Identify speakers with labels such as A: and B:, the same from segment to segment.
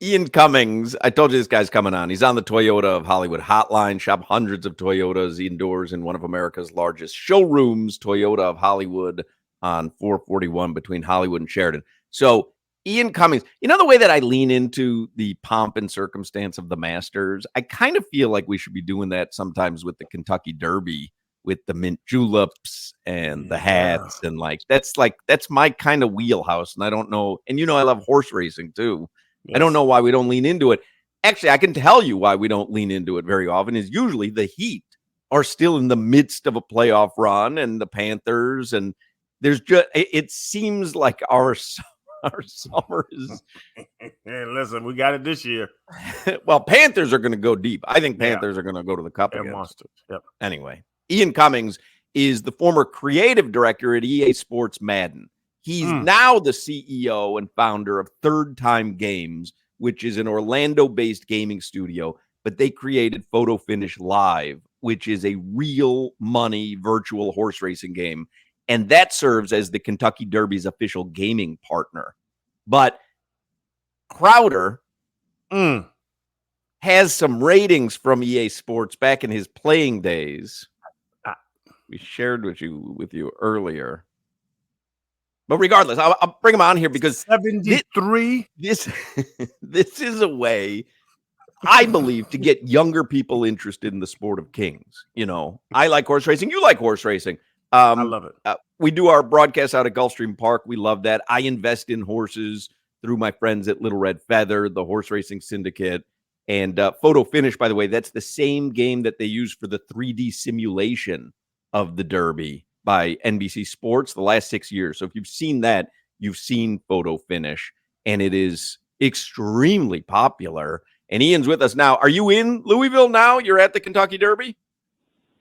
A: Ian Cummings, I told you this guy's coming on. He's on the Toyota of Hollywood hotline. Shop hundreds of Toyotas indoors in one of America's largest showrooms, Toyota of Hollywood on 441 between Hollywood and Sheridan. So, Ian Cummings, the way that I lean into the pomp and circumstance of the Masters, I kind of feel like we should be doing that sometimes with the Kentucky Derby with the mint juleps and the hats and that's my kind of wheelhouse. And I don't know. And I love horse racing too.
B: Yes.
A: I don't know why we don't lean into it. Actually, I can tell you why we don't lean into it very often is usually the Heat are still in the midst of a playoff run and the Panthers. And it seems like our summer is.
B: Hey, listen, we got it this year.
A: Well, Panthers are going to go deep. I think Panthers are going to go to the Cup again.
B: Monsters. Yep.
A: Anyway, Ian Cummings is the former creative director at EA Sports Madden. He's now the CEO and founder of Third Time Games, which is an Orlando-based gaming studio, but they created Photo Finish Live, which is a real money virtual horse racing game. And that serves as the Kentucky Derby's official gaming partner. But Crowder has some ratings from EA Sports back in his playing days. We shared with you earlier. But regardless, I'll bring him on here because
B: 73.
A: This is a way, I believe, to get younger people interested in the sport of kings. I like horse racing. You like horse racing.
B: I love it.
A: We do our broadcast out at Gulfstream Park. We love that. I invest in horses through my friends at Little Red Feather, the Horse Racing Syndicate, and Photo Finish. By the way, that's the same game that they use for the 3D simulation of the Derby by NBC Sports the last 6 years. So if you've seen that, you've seen Photo Finish, and it is extremely popular. And Ian's with us now. Are you in Louisville now? You're at the Kentucky Derby?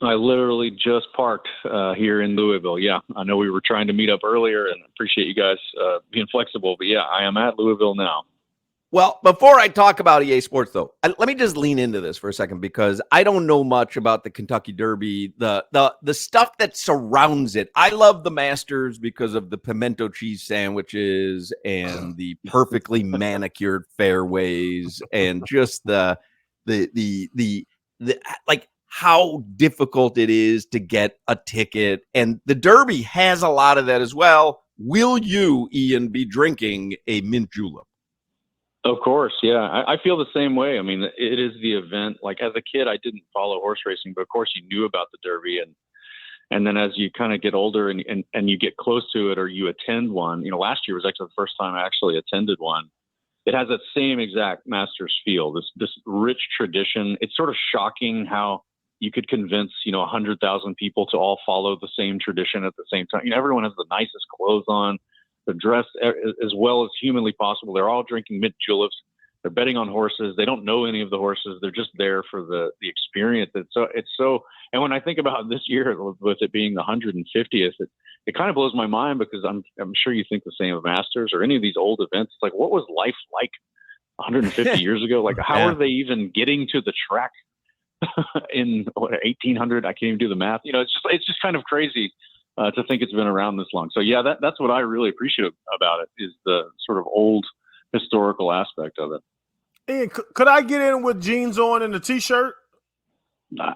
C: I literally just parked here in Louisville. Yeah, I know we were trying to meet up earlier, and appreciate you guys being flexible. But yeah, I am at Louisville now.
A: Well, before I talk about EA Sports, though, let me just lean into this for a second because I don't know much about the Kentucky Derby, the stuff that surrounds it. I love the Masters because of the pimento cheese sandwiches and the perfectly manicured fairways and just the like how difficult it is to get a ticket. And the Derby has a lot of that as well. Will you, Ian, be drinking a mint julep?
C: Of course, yeah. I feel the same way. I mean, it is the event. Like as a kid, I didn't follow horse racing, but of course you knew about the Derby. And then as you kind of get older and you get close to it or you attend one, last year was actually the first time I actually attended one. It has that same exact Masters feel, this rich tradition. It's sort of shocking how you could convince, 100,000 people to all follow the same tradition at the same time. Everyone has the nicest clothes on. They're dressed as well as humanly possible. They're all drinking mint juleps. They're betting on horses. They don't know any of the horses. They're just there for the experience. It's so. And when I think about this year, with it being the 150th, it kind of blows my mind because I'm sure you think the same of Masters or any of these old events. It's like, what was life like 150 years ago? Like, how are they even getting to the track in 1800? I can't even do the math. It's just kind of crazy. To think it's been around this long. So yeah, that's what I really appreciate about it is the sort of old historical aspect of it.
B: Ian, could I get in with jeans on and a t-shirt?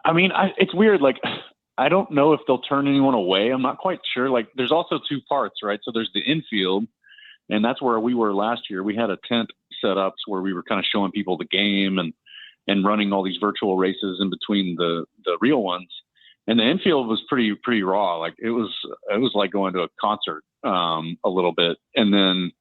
C: I mean, it's weird. Like, I don't know if they'll turn anyone away. I'm not quite sure. Like, there's also two parts, right? So there's the infield, and that's where we were last year. We had a tent set up where we were kind of showing people the game and running all these virtual races in between the real ones. And the infield was pretty raw. Like it was like going to a concert a little bit. And then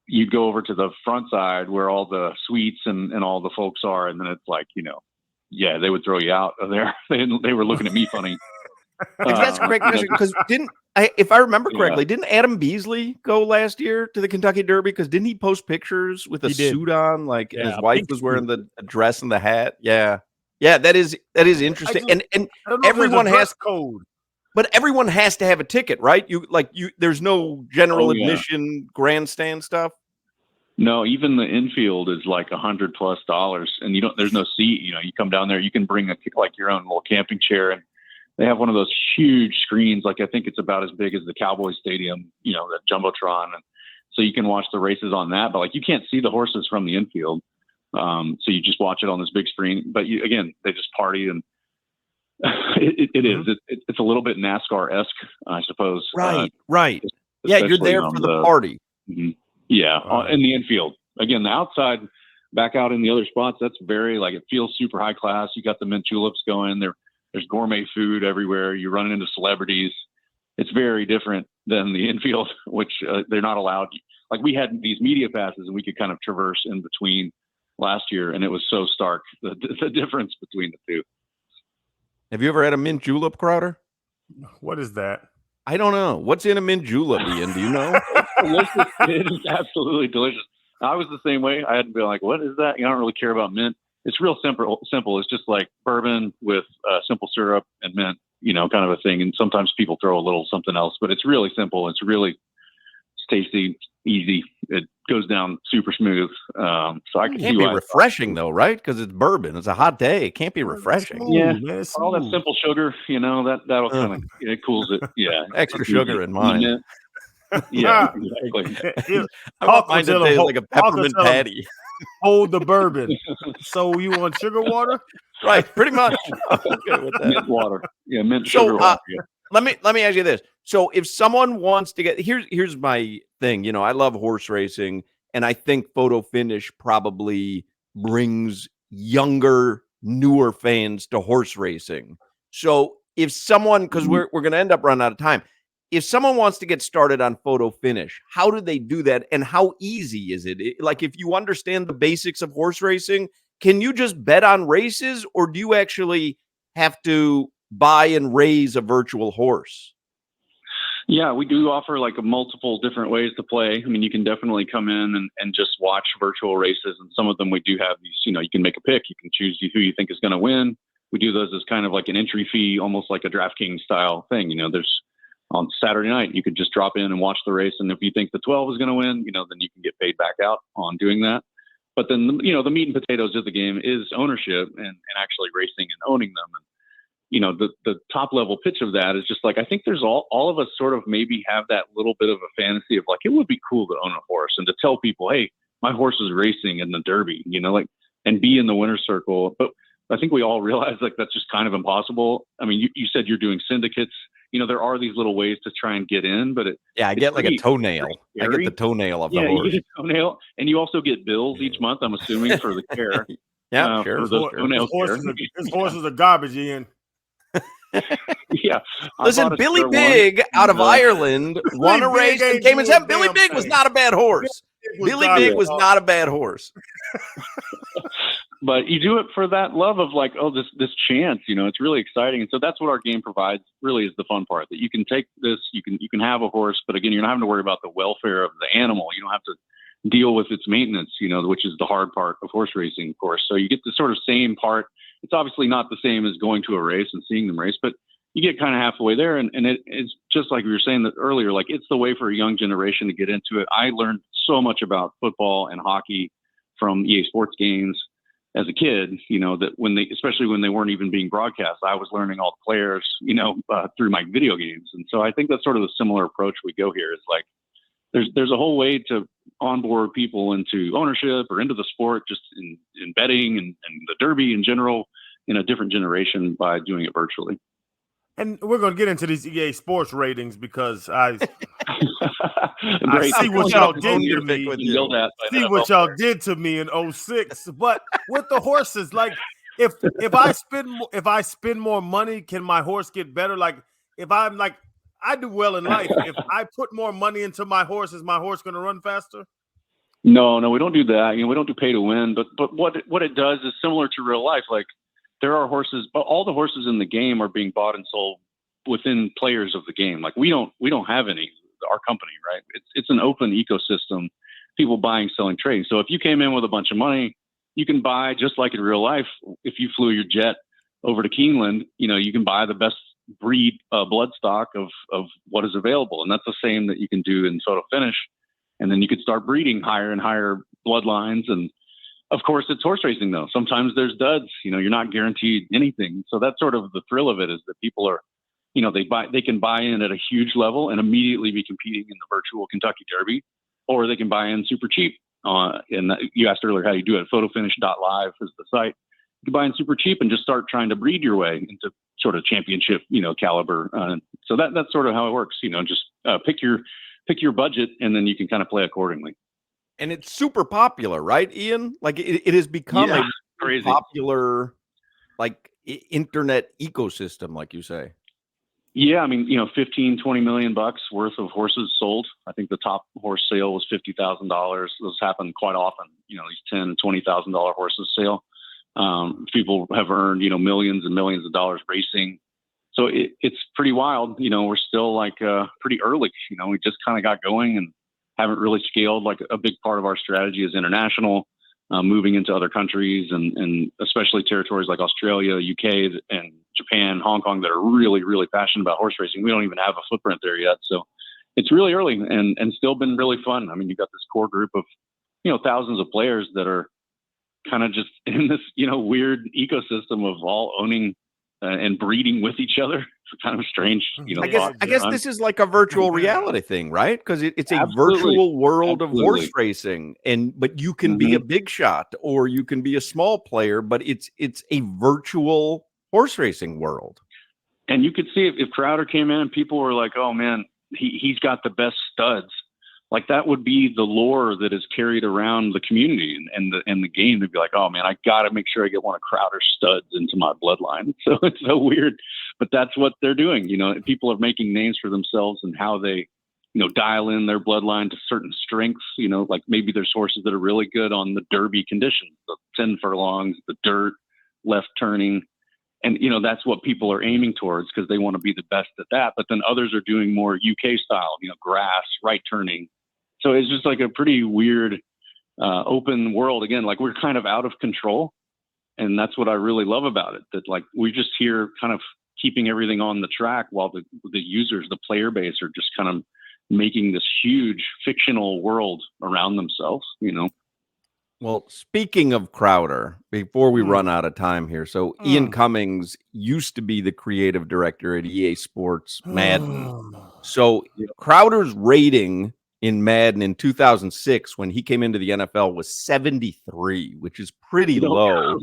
C: you'd go over to the front side where all the suites and all the folks are. And then it's like, they would throw you out of there. They were looking at me funny.
A: That's a great question because if I remember correctly, didn't Adam Beasley go last year to the Kentucky Derby? Because didn't he post pictures with a suit on? Like his wife was wearing the dress and the hat. Yeah. Yeah, that is interesting, and everyone has
B: code,
A: but everyone has to have a ticket, right? There's no general admission grandstand stuff.
C: No, even the infield is like $100+ and there's no seat. You come down there, you can bring your own little camping chair, and they have one of those huge screens. Like I think it's about as big as the Cowboy Stadium, that Jumbotron, and so you can watch the races on that. But you can't see the horses from the infield. So you just watch it on this big screen. But they just party, and it's a little bit NASCAR-esque, I suppose.
A: Right. Yeah, you're there for the party.
C: Mm-hmm. Yeah, in the infield. Again, the outside, back out in the other spots, that's very, like, it feels super high class. You got the mint juleps going. There's gourmet food everywhere. You're running into celebrities. It's very different than the infield, which they're not allowed. Like, we had these media passes, and we could kind of traverse in between last year, and it was so stark, the difference between the two.
A: Have you ever had a mint julep, Crowder?
B: What is that?
A: I don't know. What's in a mint julep, Ian? Do you know?
C: It's delicious. It is absolutely delicious. I was the same way. I had to be like, what is that? I don't really care about mint. It's real simple. It's just like bourbon with simple syrup and mint, kind of a thing. And sometimes people throw a little something else, but it's really simple. It's tasty, easy. It goes down super smooth. So I can see why. It can't
A: be refreshing though, right? Because it's bourbon. It's a hot day. It can't be refreshing.
C: All that simple sugar, that'll kind of it cools it. Yeah,
A: extra sugar in mine.
C: Yeah, exactly.
A: I want mine to taste like a peppermint patty.
B: Hold the bourbon. So you want sugar water?
A: Right, pretty much. Okay with that.
C: Mint water. Yeah, mint sugar water. Yeah.
A: Let me ask you this. So if someone wants to get here's my thing. I love horse racing, and I think photo finish probably brings younger, newer fans to horse racing. So if someone, because we're going to end up running out of time, if someone wants to get started on photo finish, how do they do that, and how easy is it? Like, if you understand the basics of horse racing, can you just bet on races, or do you actually have to buy and raise a virtual horse?
C: Yeah, we do offer like multiple different ways to play. I mean, you can definitely come in and just watch virtual races. And some of them we do have these, you can make a pick. You can choose who you think is going to win. We do those as kind of like an entry fee, almost like a DraftKings style thing. There's on Saturday night, you could just drop in and watch the race. And if you think the 12 is going to win, then you can get paid back out on doing that. But then, the meat and potatoes of the game is ownership and actually racing and owning them. And, the top level pitch of that is just like, I think there's all of us sort of maybe have that little bit of a fantasy of like, it would be cool to own a horse and to tell people, hey, my horse is racing in the Derby, and be in the winner's circle. But I think we all realize like that's just kind of impossible. I mean, you said you're doing syndicates. There are these little ways to try and get in, but
A: I get like a toenail. I get the toenail of the horse.
C: You get a toenail, and you also get bills each month, I'm assuming, for the care.
A: Sure.
B: His horses are garbage, Ian.
C: Yeah.
A: Listen, Billy Big out of Ireland won a race and came in seventh. Billy Big was not a bad horse. Billy Big was not a bad horse.
C: But you do it for that love of like, this chance, it's really exciting. And so that's what our game provides, really, is the fun part, that you can take this, you can have a horse, but again, you're not having to worry about the welfare of the animal. You don't have to deal with its maintenance, which is the hard part of horse racing, of course. So you get the sort of same part. It's obviously not the same as going to a race and seeing them race, but you get kind of halfway there. And it's just like we were saying that earlier, like it's the way for a young generation to get into it. I learned so much about football and hockey from EA Sports games as a kid, that especially when they weren't even being broadcast, I was learning all the players, through my video games. And so I think that's sort of the similar approach we go here. Is like, there's a whole way to onboard people into ownership or into the sport, just in betting and the Derby in general, in a different generation by doing it virtually.
B: And we're going to get into these EA Sports ratings because I
C: see
B: what y'all did to me. See what y'all did to me in 2006. But with the horses, like if I spend more money, can my horse get better? Like if I'm like, I do well in life. If I put more money into my horse, is my horse going to run faster?
C: No, we don't do that. We don't do pay to win. But what it does is similar to real life. Like there are horses, but all the horses in the game are being bought and sold within players of the game. Like we don't have any, our company, right? It's an open ecosystem, people buying, selling, trading. So if you came in with a bunch of money, you can buy, just like in real life. If you flew your jet over to Keeneland, you can buy the best breed blood stock of what is available. And that's the same that you can do in photo finish. And then you could start breeding higher and higher bloodlines. And of course, it's horse racing though. Sometimes there's duds, you're not guaranteed anything. So that's sort of the thrill of it, is that people are, they can buy in at a huge level and immediately be competing in the virtual Kentucky Derby, or they can buy in super cheap And you asked earlier how you do it. Photofinish.live is the site. You can buy in super cheap and just start trying to breed your way into sort of championship, caliber. So that's sort of how it works. Just pick your budget, and then you can kind of play accordingly.
A: And it's super popular, right, Ian? Like it has become a
C: crazy
A: popular, like internet ecosystem, like you say.
C: Yeah, I mean, 15, 20 million bucks worth of horses sold. I think the top horse sale was $50,000. Those happen quite often. These $10,000, $20,000 horses sale. People have earned, millions and millions of dollars racing. So it's pretty wild. We're still like pretty early. We just kind of got going and haven't really scaled. Like a big part of our strategy is international, moving into other countries and especially territories like Australia, UK, and Japan, Hong Kong that are really, really passionate about horse racing. We don't even have a footprint there yet. So it's really early and still been really fun. I mean, you've got this core group of, thousands of players that are kind of just in this, weird ecosystem of all owning and breeding with each other. It's kind of strange.
A: I guess this is like a virtual reality thing, right? Because it's a virtual world of horse racing, but you can be a big shot or you can be a small player, but it's a virtual horse racing world.
C: And you could see if Crowder came in and people were like, "Oh man, he's got the best studs." Like that would be the lore that is carried around the community and the game. They'd be like, "Oh man, I got to make sure I get one of Crowder's studs into my bloodline." So it's so weird, but that's what they're doing. People are making names for themselves and how they, dial in their bloodline to certain strengths. Like maybe there's horses that are really good on the Derby conditions, the 10 furlongs, the dirt, left turning. And, that's what people are aiming towards because they want to be the best at that. But then others are doing more UK style, grass, right turning. So it's just like a pretty weird open world. Again, like we're kind of out of control. And that's what I really love about it, that like we're just here kind of keeping everything on the track while the users, the player base are just kind of making this huge fictional world around themselves,
A: Well, speaking of Crowder, before we run out of time here, so Ian Cummings used to be the creative director at EA Sports Madden. So Crowder's rating in Madden in 2006 when he came into the NFL was 73, which is pretty low.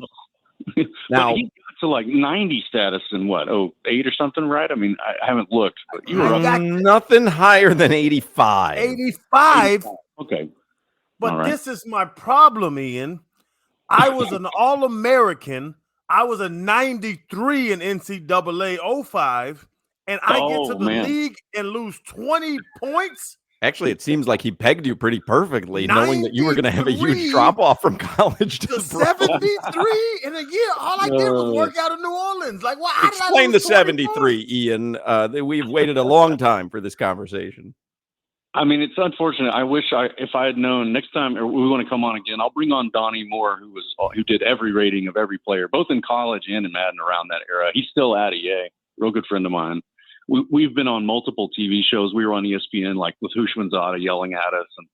C: Now he got to like 90 status in 08 or something, right? I mean, I haven't looked, but you were
A: nothing higher than 85.
B: 85?
C: Okay.
B: But this is my problem, Ian. I was an All-American. I was a 93 in NCAA 05, and I get to the league and lose 20 points?
A: Actually, it seems like he pegged you pretty perfectly, knowing that you were going to have a huge drop-off from college to
B: 73 in a year. All I did was work out in New Orleans. Like, what?
A: Explain the 73, Ian. We've waited a long time for this conversation.
C: I mean, it's unfortunate. I wish if I had known next time we want to come on again, I'll bring on Donnie Moore, who did every rating of every player, both in college and in Madden around that era. He's still at EA, real good friend of mine. We've been on multiple TV shows. We were on ESPN, like with Hushmanzada yelling at us, and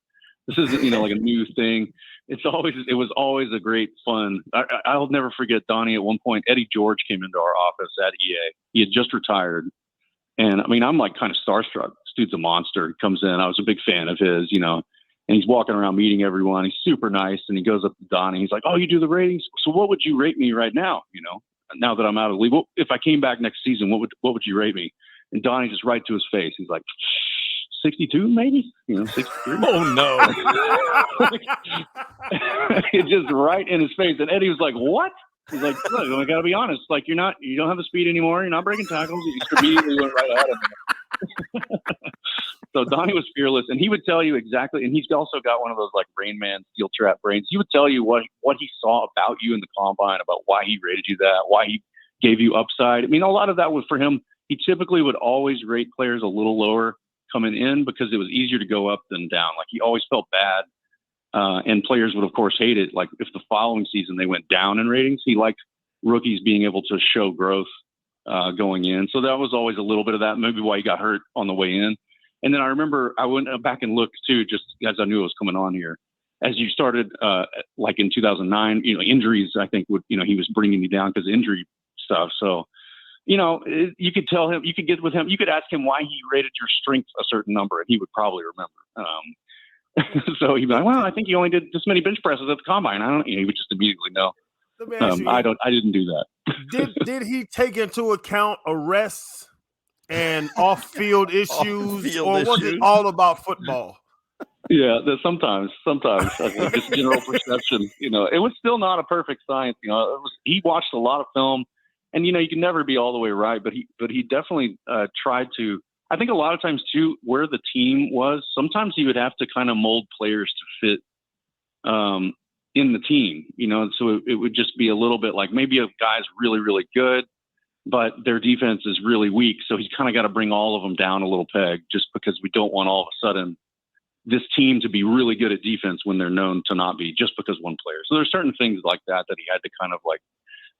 C: this isn't like a new thing. It was always a great fun. I'll never forget Donnie. At one point, Eddie George came into our office at EA. He had just retired. And I mean, I'm like kind of starstruck. This dude's a monster. He comes in. I was a big fan of his, and he's walking around meeting everyone. He's super nice. And he goes up to Donnie. He's like, "Oh, you do the ratings? So what would you rate me right now? Now that I'm out of the league, if I came back next season, what would you rate me?" And Donnie just right to his face. He's like, 62, maybe, 63.
A: Oh no.
C: It's just right in his face. And Eddie was like, "What?" He's like, "Look, I gotta be honest. Like, you don't have the speed anymore. You're not breaking tackles." He just immediately went right at him. So Donnie was fearless, and he would tell you exactly. And he's also got one of those like Rain Man steel trap brains. He would tell you what he saw about you in the combine, about why he rated you that, why he gave you upside. I mean, a lot of that was for him. He typically would always rate players a little lower coming in because it was easier to go up than down. Like he always felt bad. And players would, of course, hate it. Like if the following season they went down in ratings, he liked rookies being able to show growth going in. So that was always a little bit of that, maybe why he got hurt on the way in. And then I remember I went back and looked too, just as I knew it was coming on here. As you started, like in 2009, injuries, I think he was bringing you down because of injury stuff. So, you could tell him, you could get with him, you could ask him why he rated your strength a certain number, and he would probably remember. So he'd be like, well, I think he only did this many bench presses at the combine. I don't, he would just immediately know. I didn't do
B: that. Did he take into account arrests and off-field issues, or was it all about football?
C: Yeah, sometimes just general perception. It was still not a perfect science. He watched a lot of film, and you can never be all the way right. But he definitely tried to. I think a lot of times too, where the team was, sometimes he would have to kind of mold players to fit in the team. So it would just be a little bit like maybe a guy's really, really good, but their defense is really weak. So he's kind of got to bring all of them down a little peg, just because we don't want all of a sudden this team to be really good at defense when they're known to not be, just because one player. So there's certain things like that he had to kind of like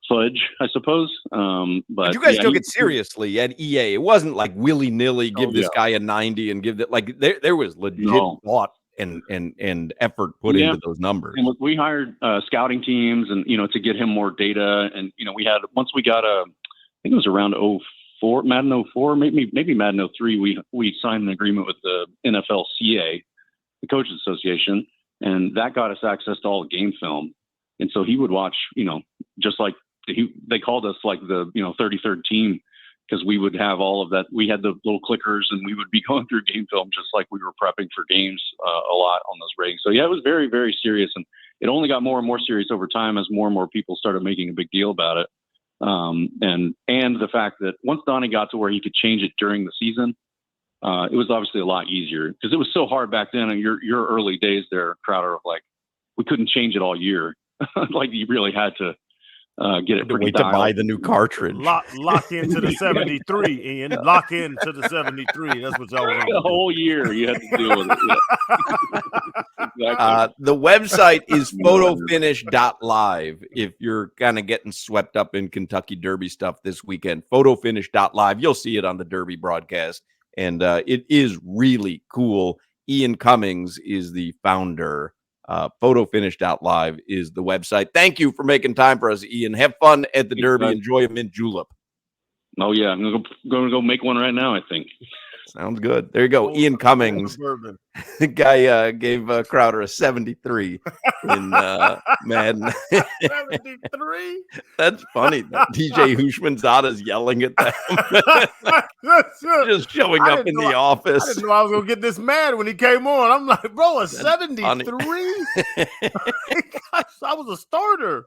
C: fudge, I suppose. But
A: you guys took it seriously at EA. It wasn't like willy-nilly give this guy a 90 and give that. Like there was legit thought and effort put into those numbers.
C: And we hired scouting teams, and to get him more data. And we had, once we got I think it was around 04, Madden 04, maybe Madden 03, we signed an agreement with the NFLCA, the Coaches Association, and that got us access to all the game film. And so he would watch, just like they called us like the 33rd team, because we would have all of that. We had the little clickers, and we would be going through game film just like we were prepping for games a lot on those ratings. So yeah, it was very, very serious, and it only got more and more serious over time as more and more people started making a big deal about it. And the fact that once Donnie got to where he could change it during the season, it was obviously a lot easier, because it was so hard back then. And your early days there, Crowder, of like, we couldn't change it all year. Like you really had to get it pretty
A: wait to buy the new cartridge.
B: Lock into the 73, Ian. Lock into the 73. That's what y'all want.
C: The whole year you had to deal with it. Yeah.
A: Exactly. The website is photofinish.live if you're kind of getting swept up in Kentucky Derby stuff this weekend. Photofinish.live. You'll see it on the Derby broadcast, and it is really cool. Ian Cummings is the founder. Photofinish.live is the website. Thank you for making time for us, Ian. Have fun at the Derby. Enjoy a mint julep.
C: Oh, yeah. I'm going to go make one right now, I think.
A: Sounds good. There you go. Ian Cummings. The guy gave Crowder a 73 in Madden.
B: 73?
A: That's funny. DJ Hushmanzada's yelling at them. Just showing up in the office.
B: I didn't know I was going to get this mad when he came on. I'm like, bro, a 73? Gosh, I was a starter.